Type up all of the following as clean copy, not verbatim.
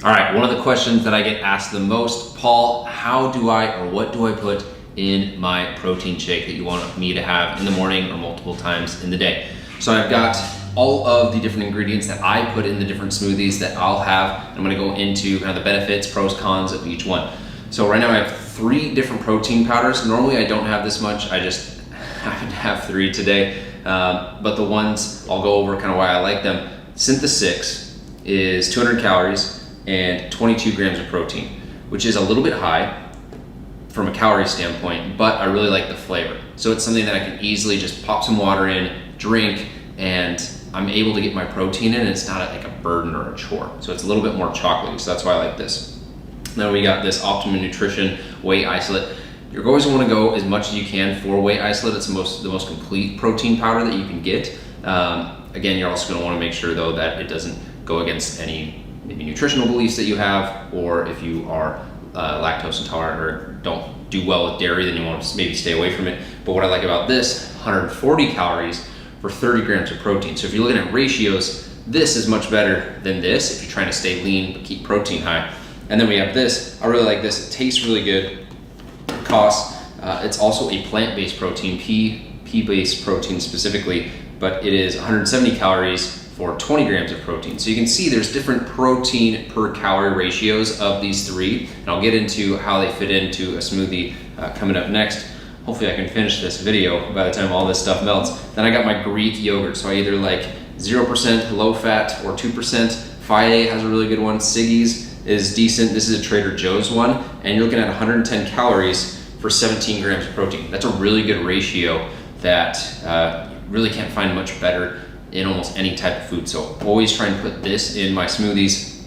All right, one of the questions that I get asked the most, Paul, what do I put in my protein shake that you want me to have in the morning or multiple times in the day? So I've got all of the different ingredients that I put in the different smoothies that I'll have. I'm gonna go into kind of the benefits, pros, cons of each one. So right now I have 3 different protein powders. Normally I don't have this much, I just happen to have 3 today. But the ones, I'll go over kind of why I like them. Synthesix is 200 calories and 22 grams of protein, which is a little bit high from a calorie standpoint, but I really like the flavor. So it's something that I can easily just pop some water in, drink, and I'm able to get my protein in, and it's not like a burden or a chore. So it's a little bit more chocolatey, so that's why I like this. Then we got this Optimum Nutrition Whey Isolate. You're always want to go as much as you can for whey isolate. It's the most complete protein powder that you can get. Again, you're also going to want to make sure though that it doesn't go against any maybe nutritional beliefs that you have, or if you are lactose intolerant or don't do well with dairy, then you want to maybe stay away from it. But what I like about this, 140 calories for 30 grams of protein. So if you're looking at ratios, this is much better than this if you're trying to stay lean but keep protein high. And then we have this. I really like this. It tastes really good. Costs. It's also a plant-based protein, pea-based protein specifically, but it is 170 calories for 20 grams of protein. So you can see there's different protein per calorie ratios of these 3, and I'll get into how they fit into a smoothie coming up next. Hopefully I can finish this video by the time all this stuff melts. Then I got my Greek yogurt, so I either like 0% low fat or 2%. Fide has a really good one. Siggy's is decent. This is a Trader Joe's one, and you're looking at 110 calories for 17 grams of protein. That's a really good ratio that you really can't find much better in almost any type of food. So always try and put this in my smoothies.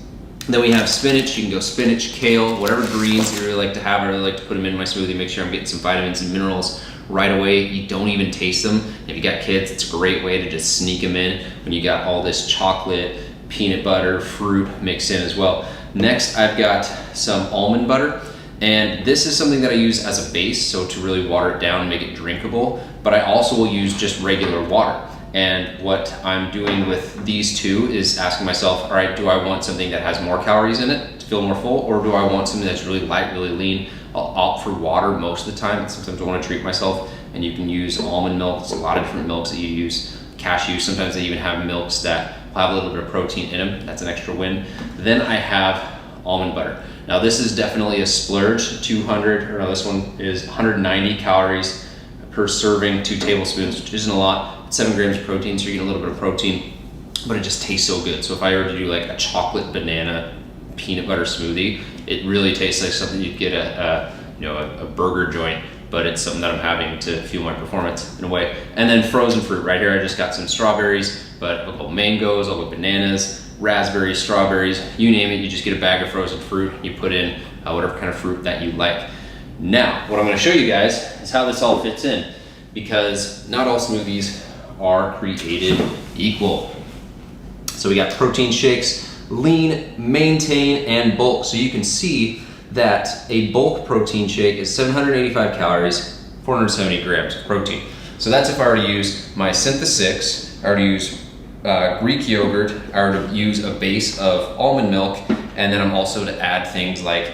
Then we have spinach. You can go spinach, kale, whatever greens you really like to have. I really like to put them in my smoothie, make sure I'm getting some vitamins and minerals right away. You don't even taste them. If you got kids, it's a great way to just sneak them in when you got all this chocolate, peanut butter, fruit mixed in as well. Next, I've got some almond butter. And this is something that I use as a base, so to really water it down and make it drinkable, but I also will use just regular water. And what I'm doing with these 2 is asking myself, all right, do I want something that has more calories in it to feel more full, or do I want something that's really light, really lean? I'll opt for water most of the time. Sometimes I want to treat myself, and you can use almond milk. There's a lot of different milks that you use. Cashew, sometimes they even have milks that will have a little bit of protein in them. That's an extra win. Then I have almond butter. Now this is definitely a splurge. This one is 190 calories per serving, 2 tablespoons, which isn't a lot. 7 grams of protein, so you're getting a little bit of protein, but it just tastes so good. So if I were to do like a chocolate banana peanut butter smoothie, it really tastes like something you'd get at a burger joint, but it's something that I'm having to fuel my performance in a way. And then frozen fruit right here. I just got some strawberries, but I'll go mangoes, I'll go bananas, raspberries, strawberries, you name it. You just get a bag of frozen fruit, you put in whatever kind of fruit that you like. Now, what I'm gonna show you guys is how this all fits in, because not all smoothies are created equal. So we got protein shakes, lean, maintain, and bulk. So you can see that a bulk protein shake is 785 calories, 470 grams of protein. So that's if I were to use my Synthesix, I were to use Greek yogurt, I were to use a base of almond milk, and then I'm also to add things like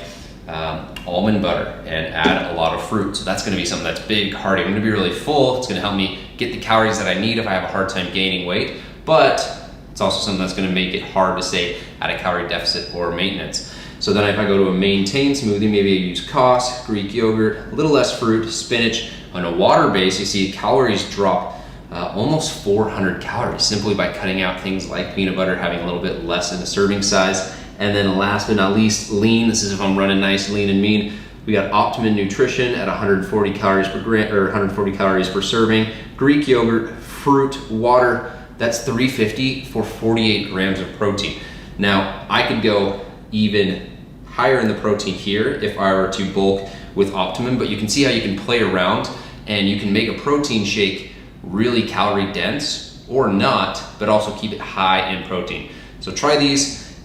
almond butter and add a lot of fruit. So that's gonna be something that's big, hearty. I'm gonna be really full. It's gonna help me get the calories that I need if I have a hard time gaining weight, but it's also something that's gonna make it hard to stay at a calorie deficit or maintenance. So then if I go to a maintain smoothie, maybe I use Kos, Greek yogurt, a little less fruit, spinach. On a water base, you see calories drop almost 400 calories simply by cutting out things like peanut butter, having a little bit less in the serving size. And then last but not least, lean. This is if I'm running nice, lean and mean. We got Optimum Nutrition at 140 calories per gram, or 140 calories per serving. Greek yogurt, fruit, water. That's 350 for 48 grams of protein. Now, I could go even higher in the protein here if I were to bulk with Optimum, but you can see how you can play around and you can make a protein shake really calorie dense or not, but also keep it high in protein. So try these.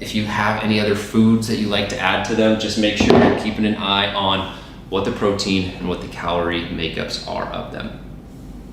If you have any other foods that you like to add to them, just make sure you're keeping an eye on what the protein and what the calorie makeups are of them.